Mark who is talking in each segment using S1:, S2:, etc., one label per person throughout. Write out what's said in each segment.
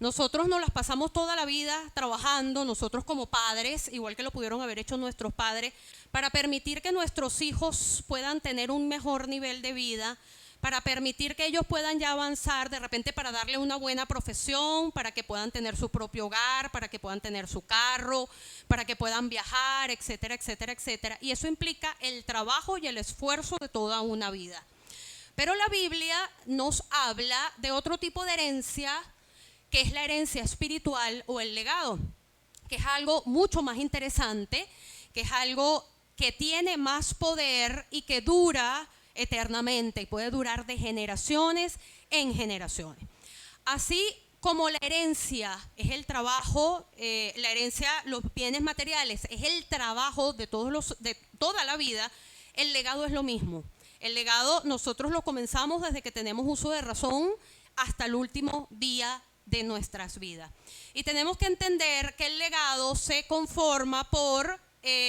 S1: Nosotros nos las pasamos toda la vida trabajando, nosotros como padres, igual que lo pudieron haber hecho nuestros padres, para permitir que nuestros hijos puedan tener un mejor nivel de vida, para permitir que ellos puedan ya avanzar, de repente para darle una buena profesión, para que puedan tener su propio hogar, para que puedan tener su carro, para que puedan viajar, etcétera, etcétera, etcétera. Y eso implica el trabajo y el esfuerzo de toda una vida. Pero la Biblia nos habla de otro tipo de herencia, que es la herencia espiritual o el legado, que es algo mucho más interesante, que es algo que tiene más poder y que dura eternamente y puede durar de generaciones en generaciones. Así como la herencia es el trabajo, la herencia, los bienes materiales, es el trabajo de toda la vida, el legado es lo mismo. El legado nosotros lo comenzamos desde que tenemos uso de razón hasta el último día de nuestras vidas. Y tenemos que entender que el legado se conforma por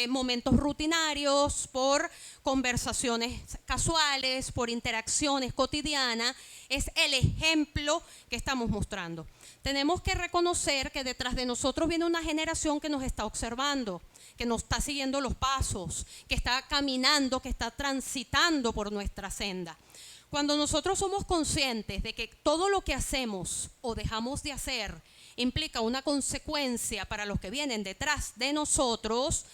S1: momentos rutinarios, por conversaciones casuales, por interacciones cotidianas. Es el ejemplo que estamos mostrando. Tenemos que reconocer que detrás de nosotros viene una generación que nos está observando, que nos está siguiendo los pasos, que está caminando, que está transitando por nuestra senda. Cuando nosotros somos conscientes de que todo lo que hacemos o dejamos de hacer implica una consecuencia para los que vienen detrás de nosotros,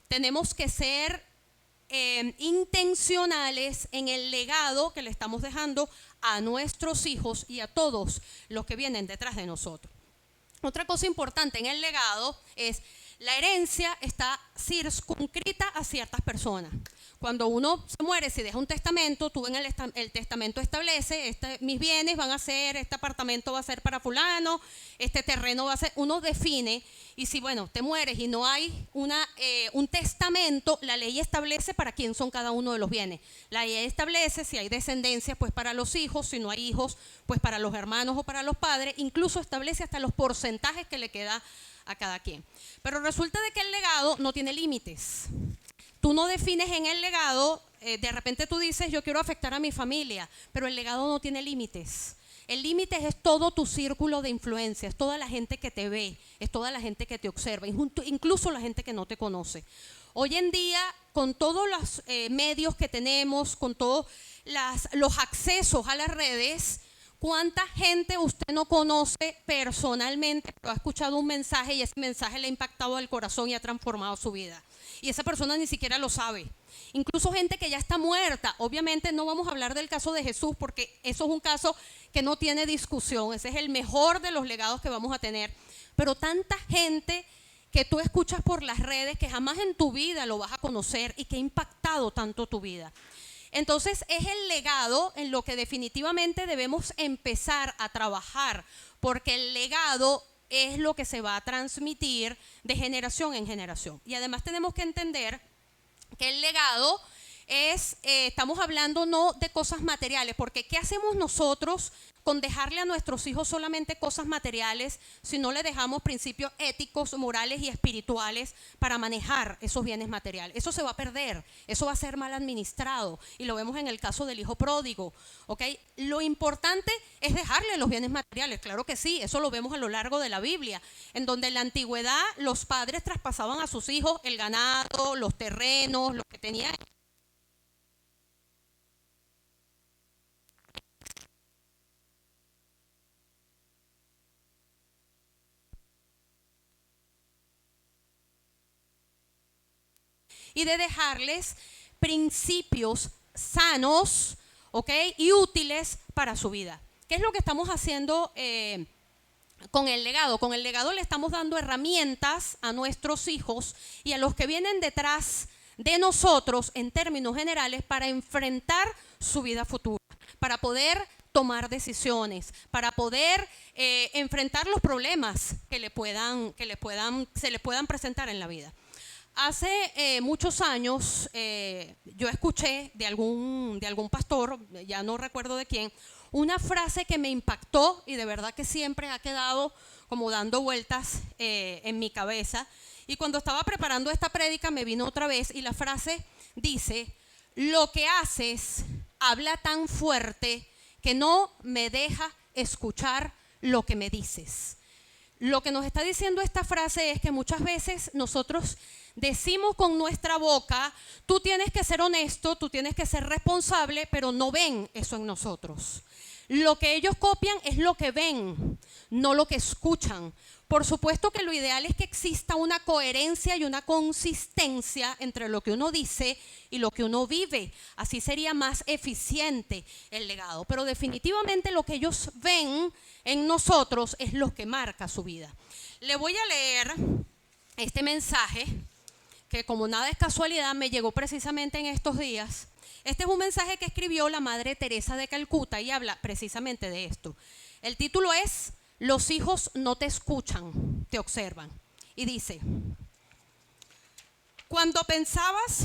S1: tenemos que ser intencionales en el legado que le estamos dejando a nuestros hijos y a todos los que vienen detrás de nosotros. Otra cosa importante en el legado es la herencia está circunscrita a ciertas personas. Cuando uno se muere, si deja un testamento, tú en el testamento establece, mis bienes van a ser, este apartamento va a ser para fulano, este terreno va a ser, uno define, y si bueno, te mueres y no hay un testamento, la ley establece para quién son cada uno de los bienes. La ley establece si hay descendencia, pues para los hijos, si no hay hijos, pues para los hermanos o para los padres, incluso establece hasta los porcentajes que le queda a cada quien. Pero resulta de que el legado no tiene límites. Tú no defines en el legado, de repente tú dices yo quiero afectar a mi familia, pero el legado no tiene límites. El límite es todo tu círculo de influencia, es toda la gente que te ve, es toda la gente que te observa, incluso la gente que no te conoce. Hoy en día, con todos los medios que tenemos, con todos los accesos a las redes, ¿cuánta gente usted no conoce personalmente, pero ha escuchado un mensaje y ese mensaje le ha impactado el corazón y ha transformado su vida? Y esa persona ni siquiera lo sabe. Incluso gente que ya está muerta. Obviamente no vamos a hablar del caso de Jesús porque eso es un caso que no tiene discusión. Ese es el mejor de los legados que vamos a tener. Pero tanta gente que tú escuchas por las redes que jamás en tu vida lo vas a conocer y que ha impactado tanto tu vida. Entonces es el legado en lo que definitivamente debemos empezar a trabajar, porque el legado es lo que se va a transmitir de generación en generación. Y además tenemos que entender que el legado es, estamos hablando no de cosas materiales, porque ¿qué hacemos nosotros con dejarle a nuestros hijos solamente cosas materiales si no le dejamos principios éticos, morales y espirituales para manejar esos bienes materiales? Eso se va a perder, eso va a ser mal administrado y lo vemos en el caso del hijo pródigo, ¿ok? Lo importante es dejarle los bienes materiales, claro que sí, eso lo vemos a lo largo de la Biblia, en donde en la antigüedad los padres traspasaban a sus hijos el ganado, los terrenos, lo que tenían. Y de dejarles principios sanos, ¿ok? Y útiles para su vida. ¿Qué es lo que estamos haciendo con el legado? Con el legado le estamos dando herramientas a nuestros hijos y a los que vienen detrás de nosotros en términos generales para enfrentar su vida futura, para poder tomar decisiones, para poder enfrentar los problemas que se le puedan presentar en la vida. Hace muchos años yo escuché de algún pastor, ya no recuerdo de quién, una frase que me impactó y de verdad que siempre ha quedado como dando vueltas en mi cabeza. Y cuando estaba preparando esta prédica me vino otra vez y la frase dice: lo que haces habla tan fuerte que no me deja escuchar lo que me dices. Lo que nos está diciendo esta frase es que muchas veces nosotros decimos con nuestra boca, tú tienes que ser honesto, tú tienes que ser responsable, pero no ven eso en nosotros. Lo que ellos copian es lo que ven, no lo que escuchan. Por supuesto que lo ideal es que exista una coherencia y una consistencia entre lo que uno dice y lo que uno vive. Así sería más eficiente el legado. Pero definitivamente lo que ellos ven en nosotros es lo que marca su vida. Le voy a leer este mensaje que, como nada es casualidad, me llegó precisamente en estos días. Este es un mensaje que escribió la Madre Teresa de Calcuta y habla precisamente de esto. El título es: Los hijos no te escuchan, te observan. Y dice: cuando pensabas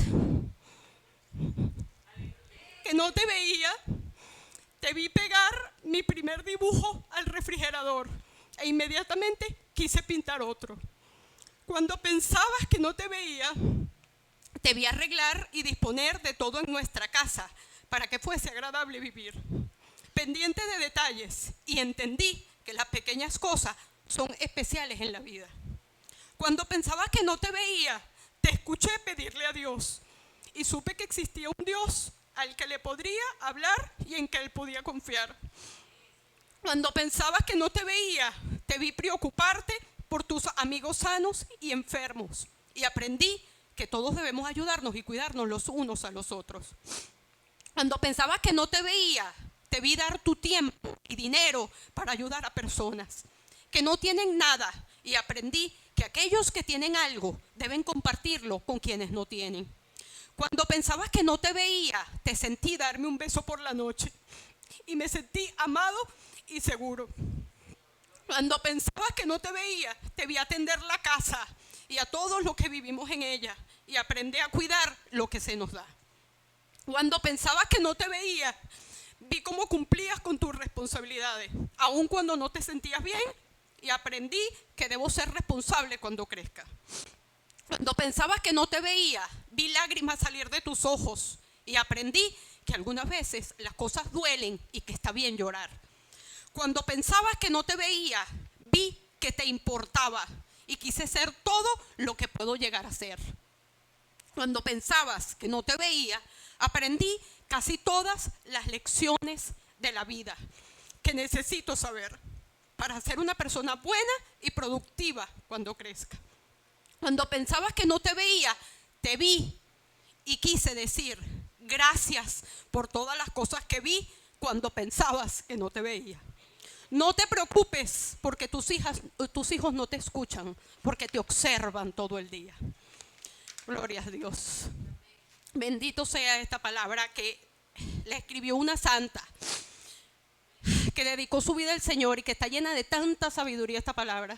S1: que no te veía, te vi pegar mi primer dibujo al refrigerador e inmediatamente quise pintar otro. Cuando pensabas que no te veía, te vi arreglar y disponer de todo en nuestra casa para que fuese agradable vivir, pendiente de detalles, y entendí que las pequeñas cosas son especiales en la vida. Cuando pensabas que no te veía, te escuché pedirle a Dios y supe que existía un Dios al que le podría hablar y en que él podía confiar. Cuando pensabas que no te veía, te vi preocuparte por tus amigos sanos y enfermos y aprendí que todos debemos ayudarnos y cuidarnos los unos a los otros. Cuando pensabas que no te veía, te vi dar tu tiempo y dinero para ayudar a personas que no tienen nada y aprendí que aquellos que tienen algo deben compartirlo con quienes no tienen. Cuando pensabas que no te veía, te sentí darme un beso por la noche y me sentí amado y seguro. Cuando pensabas que no te veía, te vi atender la casa y a todos los que vivimos en ella y aprendí a cuidar lo que se nos da. Cuando pensabas que no te veía, vi cómo cumplías con tus responsabilidades, aun cuando no te sentías bien, y aprendí que debo ser responsable cuando crezca. Cuando pensabas que no te veía, vi lágrimas salir de tus ojos y aprendí que algunas veces las cosas duelen y que está bien llorar. Cuando pensabas que no te veía, vi que te importaba y quise ser todo lo que puedo llegar a ser. Cuando pensabas que no te veía, aprendí casi todas las lecciones de la vida que necesito saber para ser una persona buena y productiva cuando crezca. Cuando pensabas que no te veía, te vi y quise decir gracias por todas las cosas que vi cuando pensabas que no te veía. No te preocupes porque tus hijos no te escuchan, porque te observan todo el día. Gloria a Dios. Bendito sea esta palabra que le escribió una santa que dedicó su vida al Señor y que está llena de tanta sabiduría esta palabra.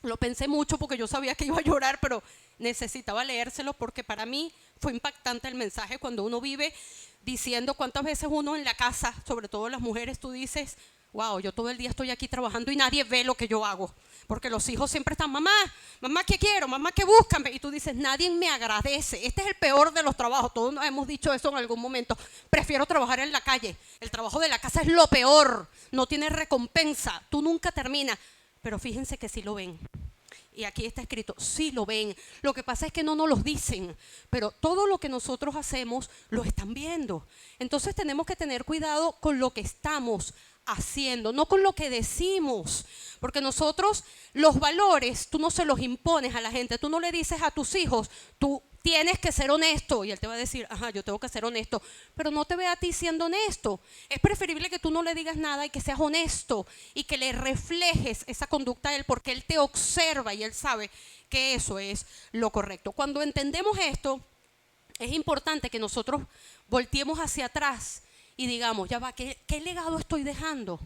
S1: Lo pensé mucho porque yo sabía que iba a llorar, pero necesitaba leérselo porque para mí fue impactante el mensaje cuando uno vive diciendo cuántas veces uno en la casa, sobre todo las mujeres, tú dices, wow, yo todo el día estoy aquí trabajando y nadie ve lo que yo hago. Porque los hijos siempre están, mamá, mamá, ¿qué quiero? Mamá, ¿qué búscame? Y tú dices, nadie me agradece. Este es el peor de los trabajos. Todos nos hemos dicho eso en algún momento. Prefiero trabajar en la calle. El trabajo de la casa es lo peor. No tiene recompensa. Tú nunca terminas. Pero fíjense que sí lo ven. Y aquí está escrito, sí lo ven. Lo que pasa es que no nos lo dicen, pero todo lo que nosotros hacemos lo están viendo. Entonces tenemos que tener cuidado con lo que estamos haciendo, no con lo que decimos. Porque nosotros, los valores, tú no se los impones a la gente. Tú no le dices a tus hijos, tú tienes que ser honesto. Y él te va a decir, ajá, yo tengo que ser honesto. Pero no te ve a ti siendo honesto. Es preferible que tú no le digas nada y que seas honesto. Y que le reflejes esa conducta a él porque él te observa y él sabe que eso es lo correcto. Cuando entendemos esto, es importante que nosotros volteemos hacia atrás y digamos, ya va, ¿qué legado estoy dejando?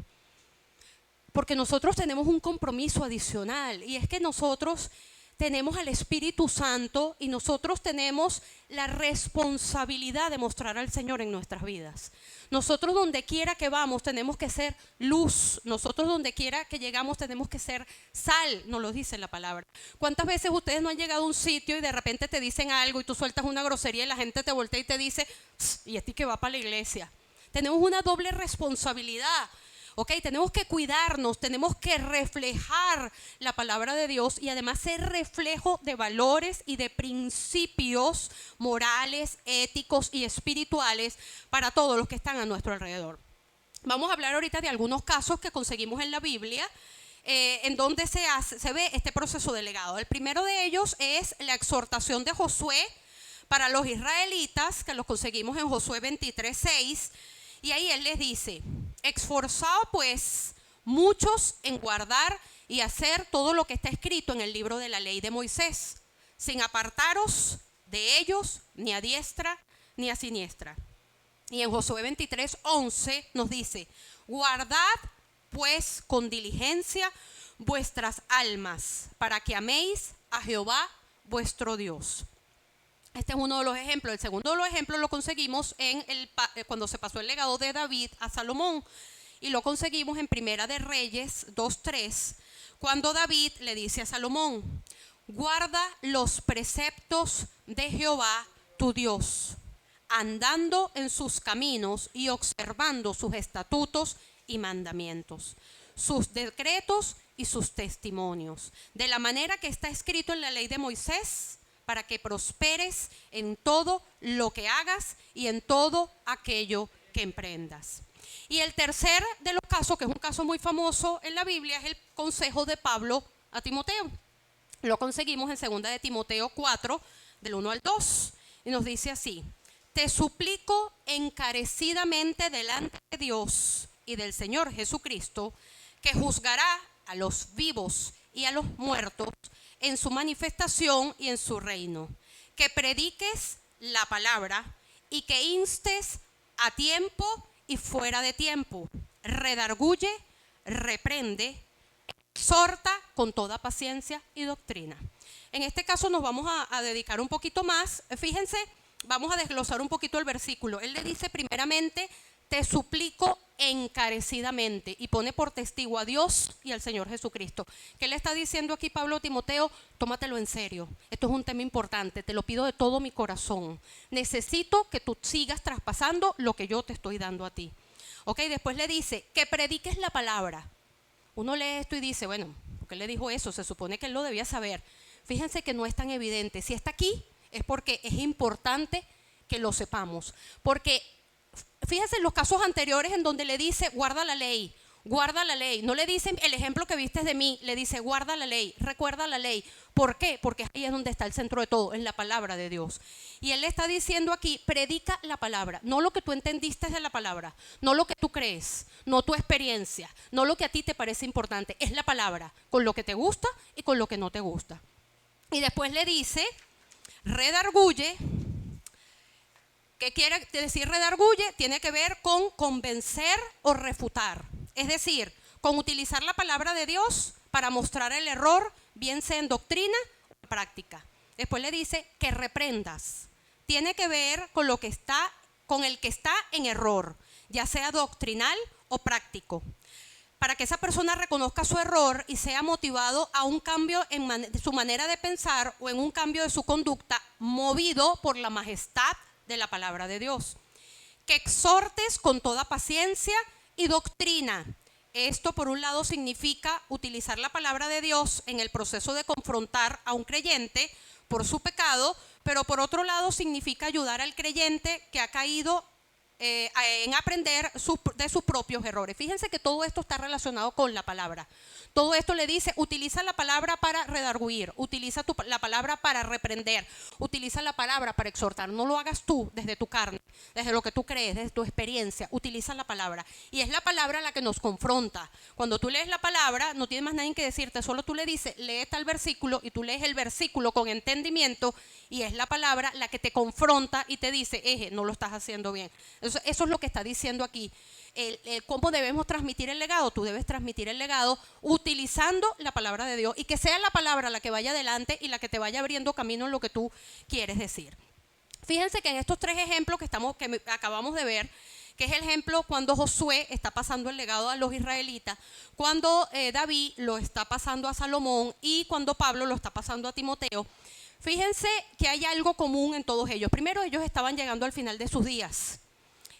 S1: Porque nosotros tenemos un compromiso adicional y es que nosotros tenemos al Espíritu Santo y nosotros tenemos la responsabilidad de mostrar al Señor en nuestras vidas. Nosotros donde quiera que vamos tenemos que ser luz. Nosotros donde quiera que llegamos tenemos que ser sal, nos lo dice la palabra. ¿Cuántas veces ustedes no han llegado a un sitio y de repente te dicen algo y tú sueltas una grosería y la gente te voltea y te dice, ¿y este que va para la iglesia? Tenemos una doble responsabilidad. ¿Ok? Tenemos que cuidarnos, tenemos que reflejar la palabra de Dios y además ser reflejo de valores y de principios morales, éticos y espirituales para todos los que están a nuestro alrededor. Vamos a hablar ahorita de algunos casos que conseguimos en la Biblia, en donde se ve este proceso de legado. El primero de ellos es la exhortación de Josué para los israelitas, que los conseguimos en Josué 23:6, y ahí él les dice: esforzaos pues muchos en guardar y hacer todo lo que está escrito en el libro de la ley de Moisés, sin apartaros de ellos ni a diestra ni a siniestra. Y en Josué 23:11 nos dice: guardad pues con diligencia vuestras almas, para que améis a Jehová vuestro Dios. Este es uno de los ejemplos. El segundo de los ejemplos lo conseguimos cuando se pasó el legado de David a Salomón. Y lo conseguimos en Primera de Reyes 2:3, cuando David le dice a Salomón: guarda los preceptos de Jehová tu Dios, andando en sus caminos y observando sus estatutos y mandamientos, sus decretos y sus testimonios, de la manera que está escrito en la ley de Moisés, para que prosperes en todo lo que hagas y en todo aquello que emprendas. Y el tercer de los casos, que es un caso muy famoso en la Biblia, es el consejo de Pablo a Timoteo. Lo conseguimos en 2 de Timoteo 4, del 1 al 2, y nos dice así: te suplico encarecidamente delante de Dios y del Señor Jesucristo, que juzgará a los vivos y a los muertos en su manifestación y en su reino, que prediques la palabra y que instes a tiempo y fuera de tiempo, redarguye, reprende, exhorta con toda paciencia y doctrina. En este caso nos vamos a dedicar un poquito más. Fíjense, vamos a desglosar un poquito el versículo. Él le dice primeramente: te suplico encarecidamente, y pone por testigo a Dios y al Señor Jesucristo. ¿Qué le está diciendo aquí Pablo a Timoteo? Tómatelo en serio, esto es un tema importante, te lo pido de todo mi corazón. Necesito que tú sigas traspasando lo que yo te estoy dando a ti. Ok, después le dice que prediques la palabra. Uno lee esto y dice: bueno, ¿por qué le dijo eso? Se supone que él lo debía saber. Fíjense que no es tan evidente. Si está aquí es porque es importante que lo sepamos, porque fíjense en los casos anteriores en donde le dice: guarda la ley, guarda la ley. No le dicen el ejemplo que viste de mí, le dice: guarda la ley, recuerda la ley. ¿Por qué? Porque ahí es donde está el centro de todo, en la palabra de Dios. Y él le está diciendo aquí: predica la palabra, no lo que tú entendiste de la palabra, no lo que tú crees, no tu experiencia, no lo que a ti te parece importante, es la palabra, con lo que te gusta y con lo que no te gusta. Y después le dice: redarguye. ¿Qué quiere decir redarguye? Tiene que ver con convencer o refutar. Es decir, con utilizar la palabra de Dios para mostrar el error, bien sea en doctrina o en práctica. Después le dice que reprendas. Tiene que ver con el que está en error, ya sea doctrinal o práctico, para que esa persona reconozca su error y sea motivado a un cambio en su manera de pensar o en un cambio de su conducta, movido por la majestad de la palabra de Dios. Que exhortes con toda paciencia y doctrina. Esto, por un lado, significa utilizar la palabra de Dios en el proceso de confrontar a un creyente por su pecado, pero por otro lado significa ayudar al creyente que ha caído en aprender de sus propios errores. Fíjense que todo esto está relacionado con la palabra. Todo esto le dice: utiliza la palabra para redarguir, utiliza la palabra para reprender, utiliza la palabra para exhortar. No lo hagas tú desde tu carne, desde lo que tú crees, desde tu experiencia. Utiliza la palabra. Y es la palabra la que nos confronta. Cuando tú lees la palabra, no tienes más nadie que decirte, solo tú le dices: lee tal versículo, y tú lees el versículo con entendimiento, y es la palabra la que te confronta y te dice: no lo estás haciendo bien. Eso es lo que está diciendo aquí. ¿Cómo debemos transmitir el legado? Tú debes transmitir el legado utilizando la palabra de Dios, y que sea la palabra la que vaya adelante y la que te vaya abriendo camino en lo que tú quieres decir. Fíjense que en estos tres ejemplos que acabamos de ver, que es el ejemplo cuando Josué está pasando el legado a los israelitas, cuando David lo está pasando a Salomón y cuando Pablo lo está pasando a Timoteo, fíjense que hay algo común en todos ellos. Primero, ellos estaban llegando al final de sus días.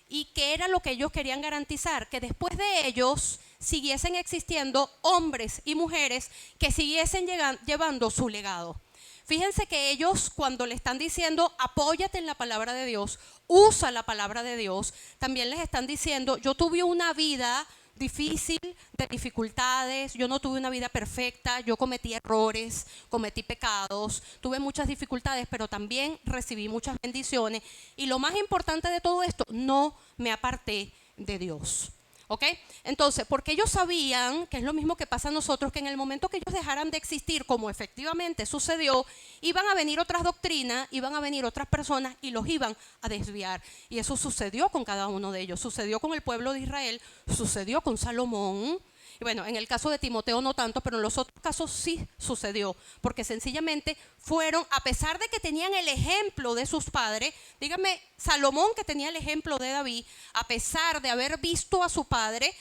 S1: ¿Y qué era lo que ellos querían garantizar? Que después de ellos siguiesen existiendo hombres y mujeres que siguiesen llevando su legado. Fíjense que ellos, cuando le están diciendo apóyate en la palabra de Dios, usa la palabra de Dios, también les están diciendo yo tuve una vida difícil, de dificultades, yo no tuve una vida perfecta, yo cometí errores, cometí pecados, tuve muchas dificultades, pero también recibí muchas bendiciones. Y lo más importante de todo esto, no me aparté de Dios. ¿Ok? Entonces, porque ellos sabían, que es lo mismo que pasa a nosotros, que en el momento que ellos dejaran de existir, como efectivamente sucedió, iban a venir otras doctrinas, iban a venir otras personas y los iban a desviar. Y eso sucedió con cada uno de ellos, sucedió con el pueblo de Israel, sucedió con Salomón. Y bueno, en el caso de Timoteo no tanto, pero en los otros casos sí sucedió, porque sencillamente fueron, a pesar de que tenían el ejemplo de sus padres, dígame, Salomón que tenía el ejemplo de David, a pesar de haber visto a su padre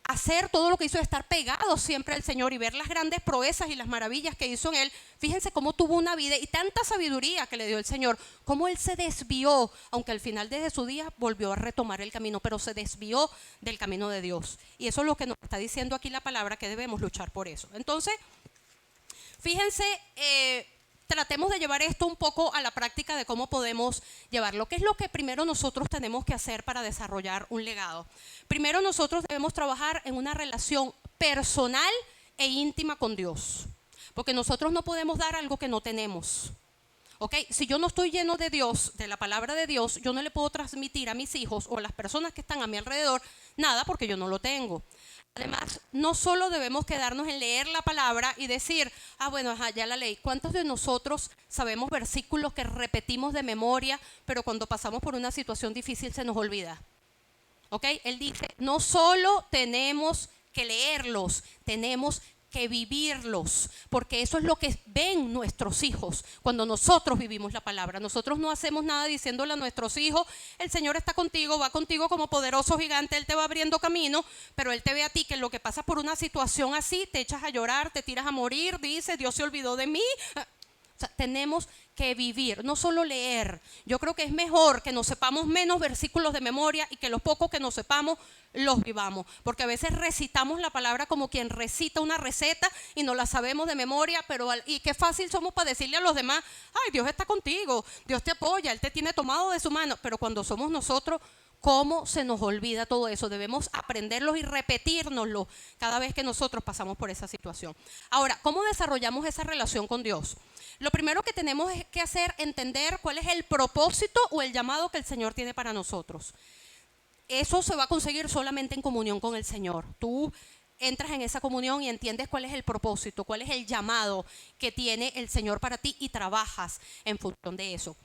S1: hacer todo lo que hizo, de estar pegado siempre al Señor y ver las grandes proezas y las maravillas que hizo en él, fíjense cómo tuvo una vida y tanta sabiduría que le dio el Señor, cómo él se desvió, aunque al final de su día volvió a retomar el camino, pero se desvió del camino de Dios. Y eso es lo que nos está diciendo aquí la palabra, que debemos luchar por eso. Entonces, fíjense, tratemos de llevar esto un poco a la práctica de cómo podemos llevarlo. ¿Qué es lo que primero nosotros tenemos que hacer para desarrollar un legado? Primero nosotros debemos trabajar en una relación personal e íntima con Dios, porque nosotros no podemos dar algo que no tenemos. ¿Ok? Si yo no estoy lleno de Dios, de la palabra de Dios, yo no le puedo transmitir a mis hijos o a las personas que están a mi alrededor nada, porque yo no lo tengo. Además, no solo debemos quedarnos en leer la palabra y decir, bueno, ya la leí. ¿Cuántos de nosotros sabemos versículos que repetimos de memoria, pero cuando pasamos por una situación difícil se nos olvida? ¿Ok? Él dice, no solo tenemos que leerlos, tenemos que vivirlos, porque eso es lo que ven nuestros hijos cuando nosotros vivimos la palabra. Nosotros no hacemos nada diciéndole a nuestros hijos, el Señor está contigo, va contigo como poderoso gigante, Él te va abriendo camino, pero Él te ve a ti que en lo que pasa por una situación así, te echas a llorar, te tiras a morir, dices, Dios se olvidó de mí. O sea, tenemos que vivir, no solo leer. Yo creo que es mejor que nos sepamos menos versículos de memoria y que los pocos que nos sepamos los vivamos, porque a veces recitamos la palabra como quien recita una receta y no la sabemos de memoria, y qué fácil somos para decirle a los demás, ay, Dios está contigo, Dios te apoya, Él te tiene tomado de su mano, pero cuando somos nosotros, ¿cómo se nos olvida todo eso? Debemos aprenderlo y repetírnoslo cada vez que nosotros pasamos por esa situación. Ahora, ¿cómo desarrollamos esa relación con Dios? Lo primero que tenemos que hacer es entender cuál es el propósito o el llamado que el Señor tiene para nosotros. Eso se va a conseguir solamente en comunión con el Señor. Tú entras en esa comunión y entiendes cuál es el propósito, cuál es el llamado que tiene el Señor para ti y trabajas en función de eso.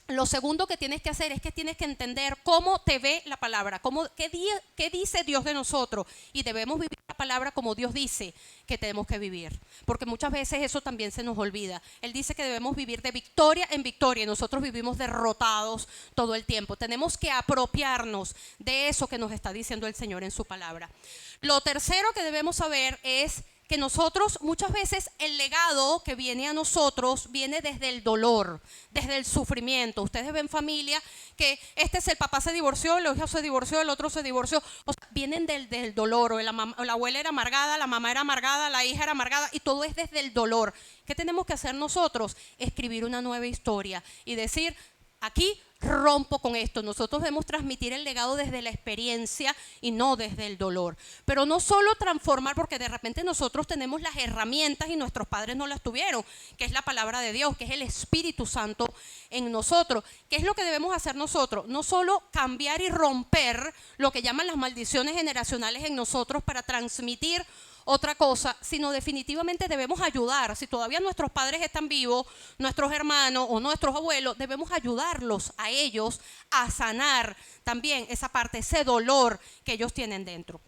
S1: Lo segundo que tienes que hacer es que tienes que entender cómo te ve la palabra, qué dice Dios de nosotros, y debemos vivir la palabra como Dios dice que tenemos que vivir, porque muchas veces eso también se nos olvida. Él dice que debemos vivir de victoria en victoria y nosotros vivimos derrotados todo el tiempo. Tenemos que apropiarnos de eso que nos está diciendo el Señor en su palabra. Lo tercero que debemos saber es que nosotros muchas veces el legado que viene a nosotros viene desde el dolor, desde el sufrimiento. Ustedes ven familia que el papá se divorció, el hijo se divorció, el otro se divorció. O sea, vienen del dolor, o la abuela era amargada, la mamá era amargada, la hija era amargada, y todo es desde el dolor. ¿Qué tenemos que hacer nosotros? Escribir una nueva historia y decir, aquí rompo con esto. Nosotros debemos transmitir el legado desde la experiencia y no desde el dolor. Pero no solo transformar, porque de repente nosotros tenemos las herramientas y nuestros padres no las tuvieron, que es la palabra de Dios, que es el Espíritu Santo en nosotros. ¿Qué es lo que debemos hacer nosotros? No solo cambiar y romper lo que llaman las maldiciones generacionales en nosotros para transmitir otra cosa, sino definitivamente debemos ayudar. Si todavía nuestros padres están vivos, nuestros hermanos o nuestros abuelos, debemos ayudarlos a ellos a sanar también esa parte, ese dolor que ellos tienen dentro.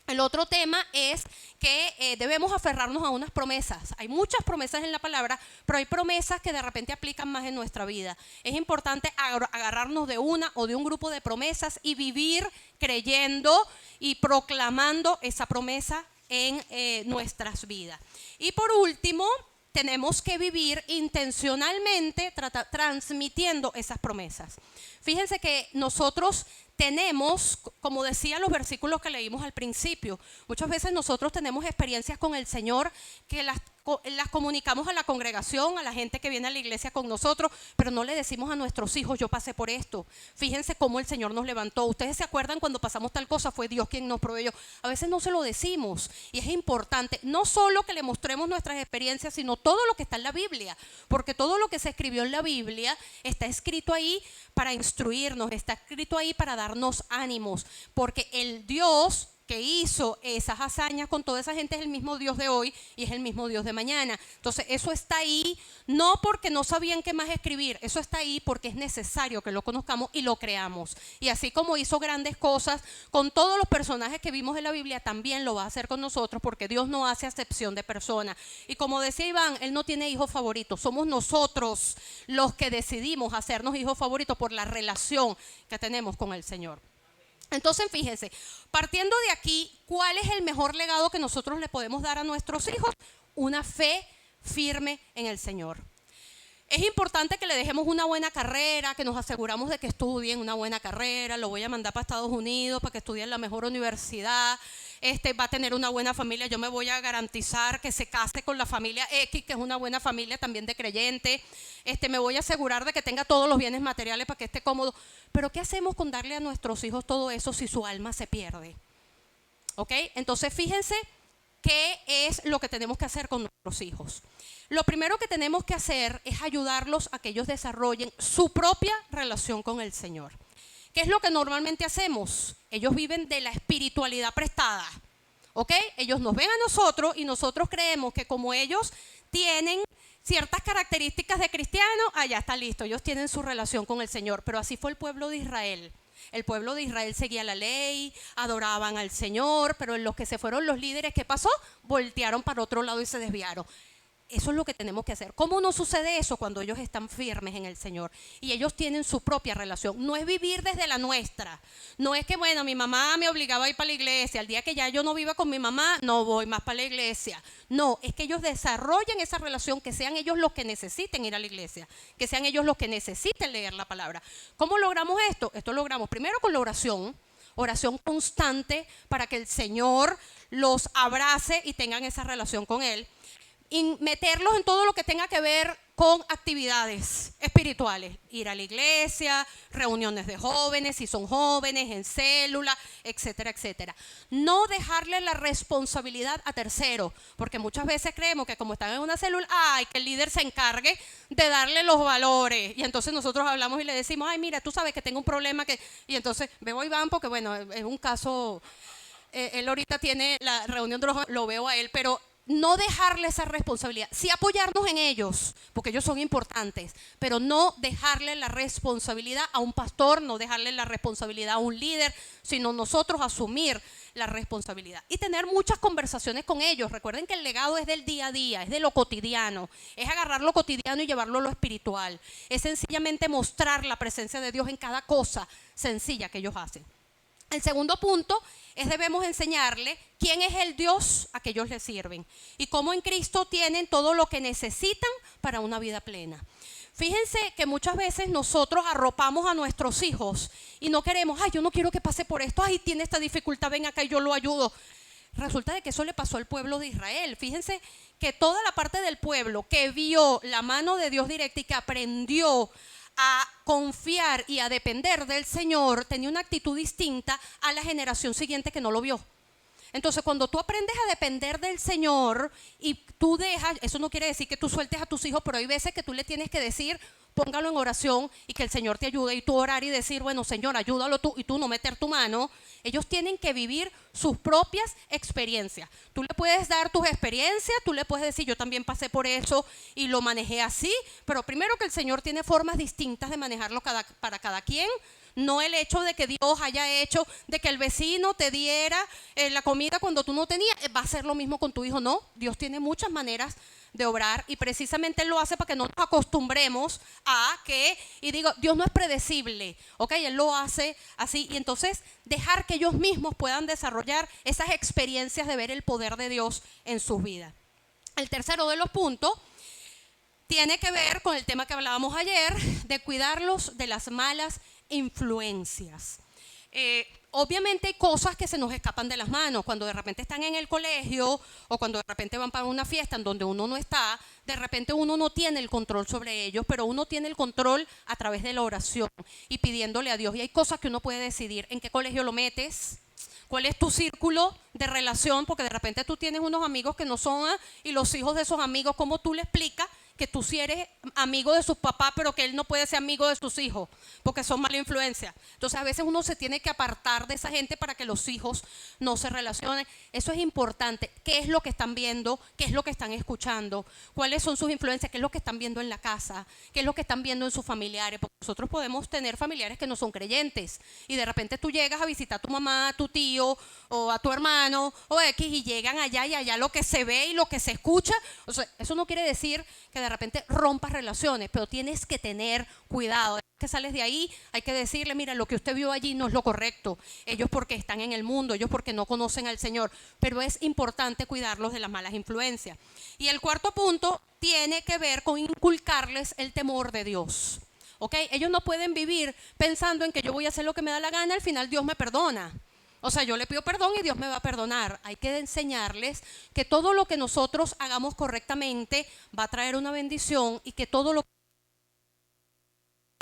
S1: El otro tema es que debemos aferrarnos a unas promesas. Hay muchas promesas en la palabra, pero hay promesas que de repente aplican más en nuestra vida. Es importante agarrarnos de una o de un grupo de promesas y vivir creyendo y proclamando esa promesa en nuestras vidas. Y por último, tenemos que vivir intencionalmente transmitiendo esas promesas. Fíjense que nosotros tenemos, como decía los versículos que leímos al principio, muchas veces nosotros tenemos experiencias con el Señor que las comunicamos a la congregación, a la gente que viene a la iglesia con nosotros, pero no le decimos a nuestros hijos, yo pasé por esto. Fíjense cómo el Señor nos levantó. Ustedes se acuerdan cuando pasamos tal cosa, fue Dios quien nos proveyó. A veces no se lo decimos y es importante, no solo que le mostremos nuestras experiencias, sino todo lo que está en la Biblia, porque todo lo que se escribió en la Biblia está escrito ahí para instruirnos, está escrito ahí para darnos ánimos, porque el Dios que hizo esas hazañas con toda esa gente es el mismo Dios de hoy y es el mismo Dios de mañana. Entonces eso está ahí no porque no sabían qué más escribir, eso está ahí porque es necesario que lo conozcamos y lo creamos. Y así como hizo grandes cosas con todos los personajes que vimos en la Biblia, también lo va a hacer con nosotros, porque Dios no hace acepción de personas. Y como decía Iván, Él no tiene hijos favoritos, somos nosotros los que decidimos hacernos hijos favoritos por la relación que tenemos con el Señor. Entonces, fíjense, partiendo de aquí, ¿cuál es el mejor legado que nosotros le podemos dar a nuestros hijos? Una fe firme en el Señor. Es importante que le dejemos una buena carrera, que nos aseguramos de que estudien una buena carrera. Lo voy a mandar para Estados Unidos para que estudie en la mejor universidad. Va a tener una buena familia. Yo me voy a garantizar que se case con la familia X, que es una buena familia también de creyente. Me voy a asegurar de que tenga todos los bienes materiales para que esté cómodo. Pero ¿qué hacemos con darle a nuestros hijos todo eso si su alma se pierde? ¿Ok? Entonces fíjense qué es lo que tenemos que hacer con nuestros hijos. Lo primero que tenemos que hacer es ayudarlos a que ellos desarrollen su propia relación con el Señor. ¿Qué es lo que normalmente hacemos? Ellos viven de la espiritualidad prestada, ¿ok? Ellos nos ven a nosotros y nosotros creemos que como ellos tienen ciertas características de cristiano, ya está listo, ellos tienen su relación con el Señor. Pero así fue el pueblo de Israel. El pueblo de Israel seguía la ley, adoraban al Señor, pero en los que se fueron los líderes, ¿qué pasó? Voltearon para otro lado y se desviaron. Eso es lo que tenemos que hacer. ¿Cómo no sucede eso? Cuando ellos están firmes en el Señor y ellos tienen su propia relación. No es vivir desde la nuestra. No es que, bueno, mi mamá me obligaba a ir para la iglesia. El día que ya yo no viva con mi mamá, no voy más para la iglesia. No, es que ellos desarrollen esa relación, que sean ellos los que necesiten ir a la iglesia, que sean ellos los que necesiten leer la palabra. ¿Cómo logramos esto? Esto logramos primero con la oración. Oración constante para que el Señor los abrace y tengan esa relación con Él. Y meterlos en todo lo que tenga que ver con actividades espirituales, ir a la iglesia, reuniones de jóvenes, si son jóvenes, en célula, etcétera, etcétera. No dejarle la responsabilidad a terceros, porque muchas veces creemos que como están en una célula, que el líder se encargue de darle los valores. Y entonces nosotros hablamos y le decimos, mira, tú sabes que tengo un problema, y entonces veo a Iván porque, bueno, es un caso, él ahorita tiene la reunión de los jóvenes, lo veo a él, pero no dejarle esa responsabilidad, sí apoyarnos en ellos, porque ellos son importantes, pero no dejarle la responsabilidad a un pastor, no dejarle la responsabilidad a un líder, sino nosotros asumir la responsabilidad y tener muchas conversaciones con ellos. Recuerden que el legado es del día a día, es de lo cotidiano, es agarrar lo cotidiano y llevarlo a lo espiritual, es sencillamente mostrar la presencia de Dios en cada cosa sencilla que ellos hacen. El segundo punto es debemos enseñarle quién es el Dios a que ellos le sirven y cómo en Cristo tienen todo lo que necesitan para una vida plena. Fíjense que muchas veces nosotros arropamos a nuestros hijos y no queremos, yo no quiero que pase por esto, tiene esta dificultad, ven acá y yo lo ayudo. Resulta de que eso le pasó al pueblo de Israel. Fíjense que toda la parte del pueblo que vio la mano de Dios directa y que aprendió a confiar y a depender del Señor, tenía una actitud distinta a la generación siguiente que no lo vio. Entonces, cuando tú aprendes a depender del Señor y tú dejas, eso no quiere decir que tú sueltes a tus hijos, pero hay veces que tú le tienes que decir, póngalo en oración y que el Señor te ayude, y tú orar y decir, bueno, Señor, ayúdalo tú, y tú no meter tu mano. Ellos tienen que vivir sus propias experiencias. Tú le puedes dar tus experiencias, tú le puedes decir, yo también pasé por eso y lo manejé así, pero primero que el Señor tiene formas distintas de manejarlo para cada quien. No el hecho de que Dios haya hecho de que el vecino te diera la comida cuando tú no tenías, va a ser lo mismo con tu hijo. No, Dios tiene muchas maneras de obrar y precisamente Él lo hace para que no nos acostumbremos a que, y digo, Dios no es predecible, ¿ok? Él lo hace así, y entonces dejar que ellos mismos puedan desarrollar esas experiencias de ver el poder de Dios en sus vidas. El tercero de los puntos tiene que ver con el tema que hablábamos ayer, de cuidarlos de las malas influencias. Obviamente hay cosas que se nos escapan de las manos. Cuando de repente están en el colegio o cuando de repente van para una fiesta en donde uno no está, de repente uno no tiene el control sobre ellos, pero uno tiene el control a través de la oración y pidiéndole a Dios. Y hay cosas que uno puede decidir en qué colegio lo metes, cuál es tu círculo de relación, porque de repente tú tienes unos amigos que no son, y los hijos de esos amigos, ¿cómo tú le explicas que tú sí eres amigo de sus papás, pero que él no puede ser amigo de sus hijos, porque son mala influencia? Entonces a veces uno se tiene que apartar de esa gente para que los hijos no se relacionen. Eso es importante. ¿Qué es lo que están viendo? ¿Qué es lo que están escuchando? ¿Cuáles son sus influencias? ¿Qué es lo que están viendo en la casa? ¿Qué es lo que están viendo en sus familiares? Porque nosotros podemos tener familiares que no son creyentes y de repente tú llegas a visitar a tu mamá, a tu tío o a tu hermano o X y llegan allá y allá lo que se ve y lo que se escucha. O sea, eso no quiere decir que de repente rompas relaciones, pero tienes que tener cuidado. Que sales de ahí, hay que decirle, mira, lo que usted vio allí no es lo correcto. Ellos porque están en el mundo, ellos porque no conocen al Señor, pero es importante cuidarlos de las malas influencias. Y el cuarto punto tiene que ver con inculcarles el temor de Dios. ¿Ok? Ellos no pueden vivir pensando en que yo voy a hacer lo que me da la gana, al final Dios me perdona. O sea, yo le pido perdón y Dios me va a perdonar. Hay que enseñarles que todo lo que nosotros hagamos correctamente va a traer una bendición y que todo lo que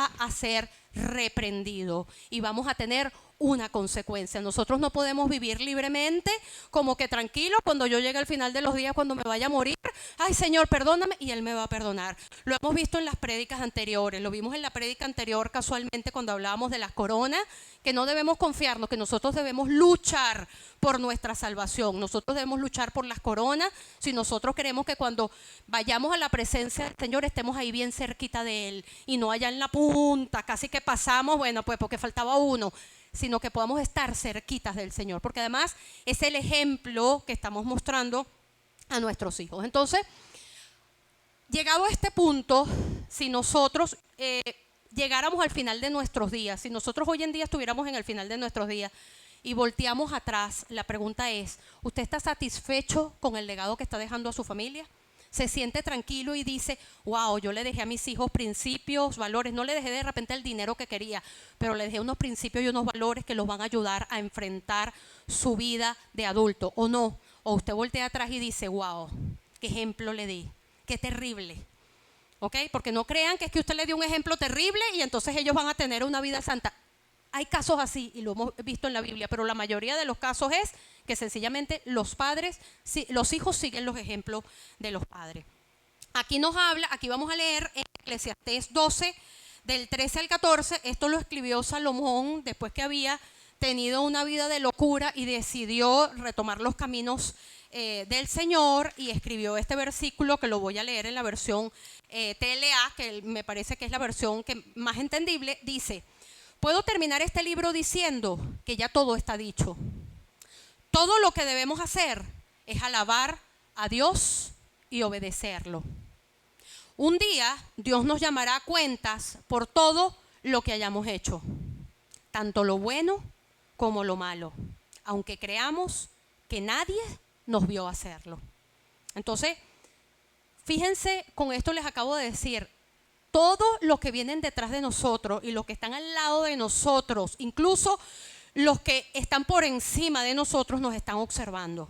S1: va a ser reprendido y vamos a tener una consecuencia. Nosotros no podemos vivir libremente como que tranquilo cuando yo llegue al final de los días, cuando me vaya a morir, ay Señor, perdóname, y Él me va a perdonar. Lo hemos visto en las prédicas anteriores, lo vimos en la prédica anterior casualmente cuando hablábamos de las coronas, que no debemos confiarnos, que nosotros debemos luchar por nuestra salvación. Nosotros debemos luchar por las coronas si nosotros queremos que cuando vayamos a la presencia del Señor estemos ahí bien cerquita de Él y no allá en la punta, casi que pasamos, bueno, pues porque faltaba uno, sino que podamos estar cerquitas del Señor, porque además es el ejemplo que estamos mostrando a nuestros hijos. Entonces, llegado a este punto, si nosotros llegáramos al final de nuestros días, si nosotros hoy en día estuviéramos en el final de nuestros días y volteamos atrás, la pregunta es, ¿usted está satisfecho con el legado que está dejando a su familia? Se siente tranquilo y dice, wow, yo le dejé a mis hijos principios, valores, no le dejé de repente el dinero que quería, pero le dejé unos principios y unos valores que los van a ayudar a enfrentar su vida de adulto, ¿o no? O usted voltea atrás y dice, wow, qué ejemplo le di, qué terrible, ¿ok? Porque no crean que es que usted le dio un ejemplo terrible y entonces ellos van a tener una vida santa. Hay casos así y lo hemos visto en la Biblia, pero la mayoría de los casos es que sencillamente los hijos siguen los ejemplos de los padres. Aquí nos habla, aquí vamos a leer en Eclesiastés 12, del 13 al 14, esto lo escribió Salomón después que había tenido una vida de locura y decidió retomar los caminos del Señor y escribió este versículo que lo voy a leer en la versión TLA, que me parece que es la versión que más entendible, dice: puedo terminar este libro diciendo que ya todo está dicho. Todo lo que debemos hacer es alabar a Dios y obedecerlo. Un día Dios nos llamará a cuentas por todo lo que hayamos hecho, tanto lo bueno como lo malo, aunque creamos que nadie nos vio hacerlo. Entonces, fíjense, con esto les acabo de decir, todos los que vienen detrás de nosotros y los que están al lado de nosotros, incluso los que están por encima de nosotros, nos están observando.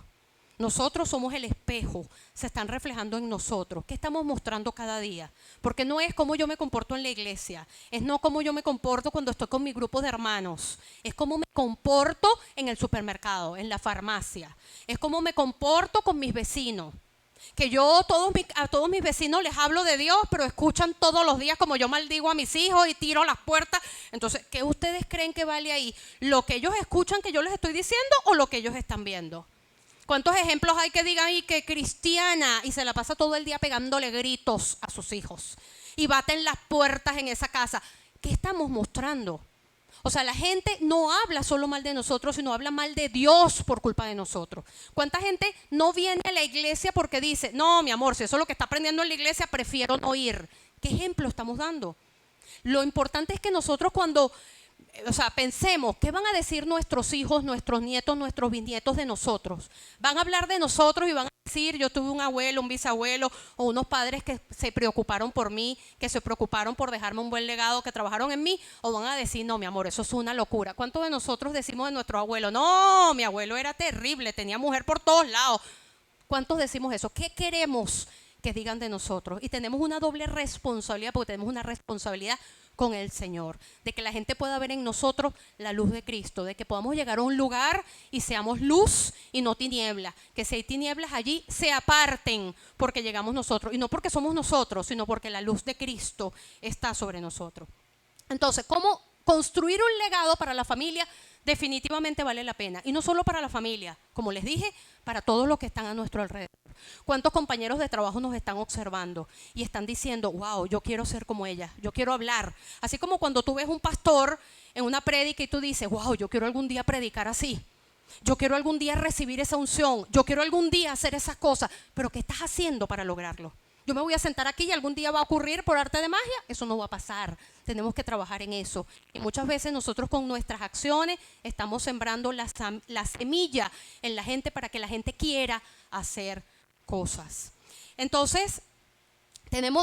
S1: Nosotros somos el espejo, se están reflejando en nosotros. ¿Qué estamos mostrando cada día? Porque no es cómo yo me comporto en la iglesia, es no cómo yo me comporto cuando estoy con mi grupo de hermanos, es cómo me comporto en el supermercado, en la farmacia, es cómo me comporto con mis vecinos. Que yo a todos mis vecinos les hablo de Dios, pero escuchan todos los días como yo maldigo a mis hijos y tiro las puertas. Entonces, ¿qué ustedes creen que vale ahí? ¿Lo que ellos escuchan que yo les estoy diciendo o lo que ellos están viendo? ¿Cuántos ejemplos hay que digan ahí que cristiana y se la pasa todo el día pegándole gritos a sus hijos y baten las puertas en esa casa? ¿Qué estamos mostrando? O sea, la gente no habla solo mal de nosotros, sino habla mal de Dios por culpa de nosotros. ¿Cuánta gente no viene a la iglesia porque dice, no, mi amor, si eso es lo que está aprendiendo en la iglesia, prefiero no ir? ¿Qué ejemplo estamos dando? Lo importante es que nosotros cuando o sea, pensemos, ¿qué van a decir nuestros hijos, nuestros nietos, nuestros bisnietos de nosotros? Van a hablar de nosotros y van a decir, yo tuve un abuelo, un bisabuelo o unos padres que se preocuparon por mí, que se preocuparon por dejarme un buen legado, que trabajaron en mí, o van a decir, no, mi amor, eso es una locura. ¿Cuántos de nosotros decimos de nuestro abuelo? No, mi abuelo era terrible, tenía mujer por todos lados. ¿Cuántos decimos eso? ¿Qué queremos que digan de nosotros? Y tenemos una doble responsabilidad, porque tenemos una responsabilidad con el Señor, de que la gente pueda ver en nosotros la luz de Cristo, de que podamos llegar a un lugar y seamos luz y no tiniebla, que si hay tinieblas allí se aparten porque llegamos nosotros, y no porque somos nosotros, sino porque la luz de Cristo está sobre nosotros. Entonces, ¿cómo construir un legado para la familia? Definitivamente vale la pena, y no solo para la familia, como les dije, para todos los que están a nuestro alrededor. ¿Cuántos compañeros de trabajo nos están observando y están diciendo, wow, yo quiero ser como ella, yo quiero hablar? Así como cuando tú ves un pastor en una prédica y tú dices, wow, yo quiero algún día predicar así, yo quiero algún día recibir esa unción, yo quiero algún día hacer esas cosas, pero ¿qué estás haciendo para lograrlo? Yo me voy a sentar aquí y algún día va a ocurrir por arte de magia. Eso no va a pasar. Tenemos que trabajar en eso. Y muchas veces nosotros con nuestras acciones estamos sembrando la semilla en la gente para que la gente quiera hacer cosas. Entonces,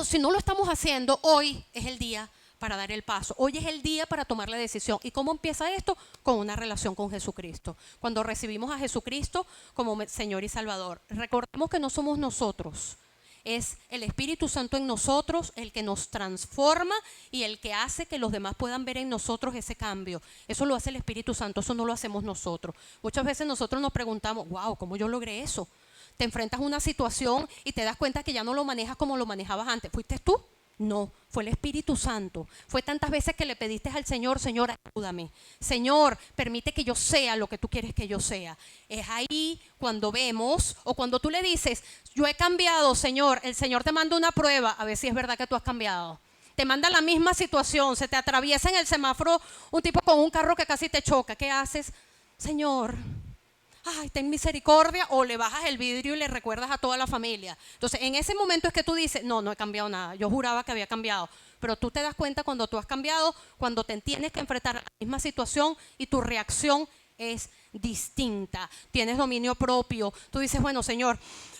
S1: si no lo estamos haciendo, hoy es el día para dar el paso. Hoy es el día para tomar la decisión. ¿Y cómo empieza esto? Con una relación con Jesucristo. Cuando recibimos a Jesucristo como Señor y Salvador. Recordemos que no somos nosotros. Es el Espíritu Santo en nosotros el que nos transforma y el que hace que los demás puedan ver en nosotros ese cambio. Eso lo hace el Espíritu Santo, eso no lo hacemos nosotros. Muchas veces nosotros nos preguntamos, wow, ¿cómo yo logré eso? Te enfrentas a una situación y te das cuenta que ya no lo manejas como lo manejabas antes. ¿Fuiste tú? No, fue el Espíritu Santo. Fue tantas veces que le pediste al Señor, Señor, ayúdame. Señor, permite que yo sea lo que tú quieres que yo sea. Es ahí cuando vemos, o cuando tú le dices, yo he cambiado, Señor, el Señor te manda una prueba, a ver si es verdad que tú has cambiado. Te manda la misma situación, se te atraviesa en el semáforo un tipo con un carro que casi te choca. ¿Qué haces? Señor, ay, ten misericordia, o le bajas el vidrio y le recuerdas a toda la familia. Entonces, en ese momento es que tú dices, no, no he cambiado nada, yo juraba que había cambiado. Pero tú te das cuenta cuando tú has cambiado, cuando te tienes que enfrentar a la misma situación y tu reacción es distinta. Tienes dominio propio. Tú dices, bueno, Señor,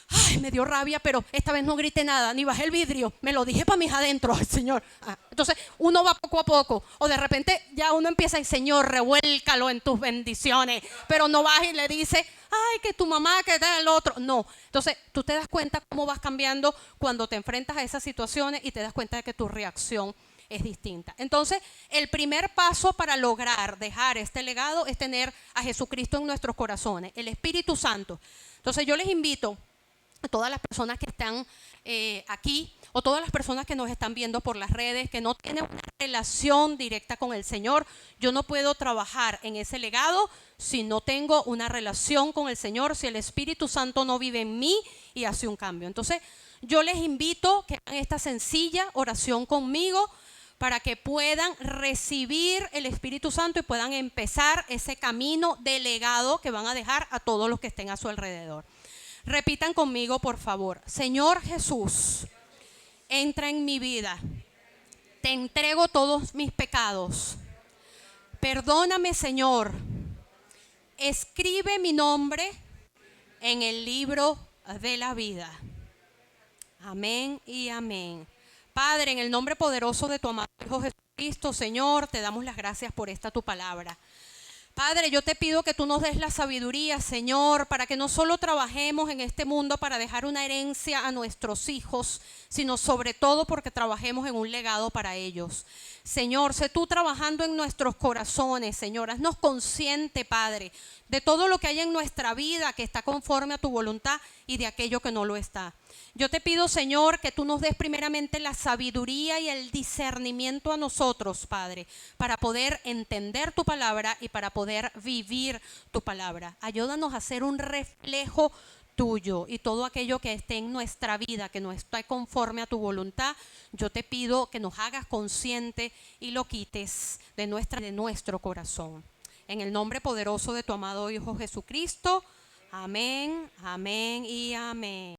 S1: ay, me dio rabia, pero esta vez no grité nada, ni bajé el vidrio, me lo dije para mis adentros, ay, Señor. Entonces uno va poco a poco, o de repente ya uno empieza y Señor, revuélcalo en tus bendiciones, pero no vas y le dice, ay, que tu mamá, que tal el otro. No, entonces tú te das cuenta cómo vas cambiando cuando te enfrentas a esas situaciones y te das cuenta de que tu reacción es distinta. Entonces, el primer paso para lograr dejar este legado es tener a Jesucristo en nuestros corazones, el Espíritu Santo. Entonces, yo les invito a todas las personas que están aquí, o todas las personas que nos están viendo por las redes, que no tienen una relación directa con el Señor. Yo no puedo trabajar en ese legado si no tengo una relación con el Señor, si el Espíritu Santo no vive en mí y hace un cambio. Entonces, yo les invito que hagan esta sencilla oración conmigo para que puedan recibir el Espíritu Santo y puedan empezar ese camino de legado que van a dejar a todos los que estén a su alrededor. Repitan conmigo, por favor. Señor Jesús, entra en mi vida. Te entrego todos mis pecados. Perdóname, Señor. Escribe mi nombre en el libro de la vida. Amén y amén. Padre, en el nombre poderoso de tu amado Hijo Jesucristo, Señor, te damos las gracias por esta tu palabra. Padre, yo te pido que tú nos des la sabiduría, Señor, para que no solo trabajemos en este mundo para dejar una herencia a nuestros hijos, sino sobre todo porque trabajemos en un legado para ellos. Señor, sé tú trabajando en nuestros corazones, Señor. Haznos consciente, Padre, de todo lo que hay en nuestra vida que está conforme a tu voluntad y de aquello que no lo está. Yo te pido, Señor, que tú nos des primeramente la sabiduría y el discernimiento a nosotros, Padre, para poder entender tu palabra y para poder vivir tu palabra. Ayúdanos a ser un reflejo tuyo, y todo aquello que esté en nuestra vida, que no esté conforme a tu voluntad, yo te pido que nos hagas consciente y lo quites de nuestro corazón. En el nombre poderoso de tu amado Hijo Jesucristo. Amén, amén y amén.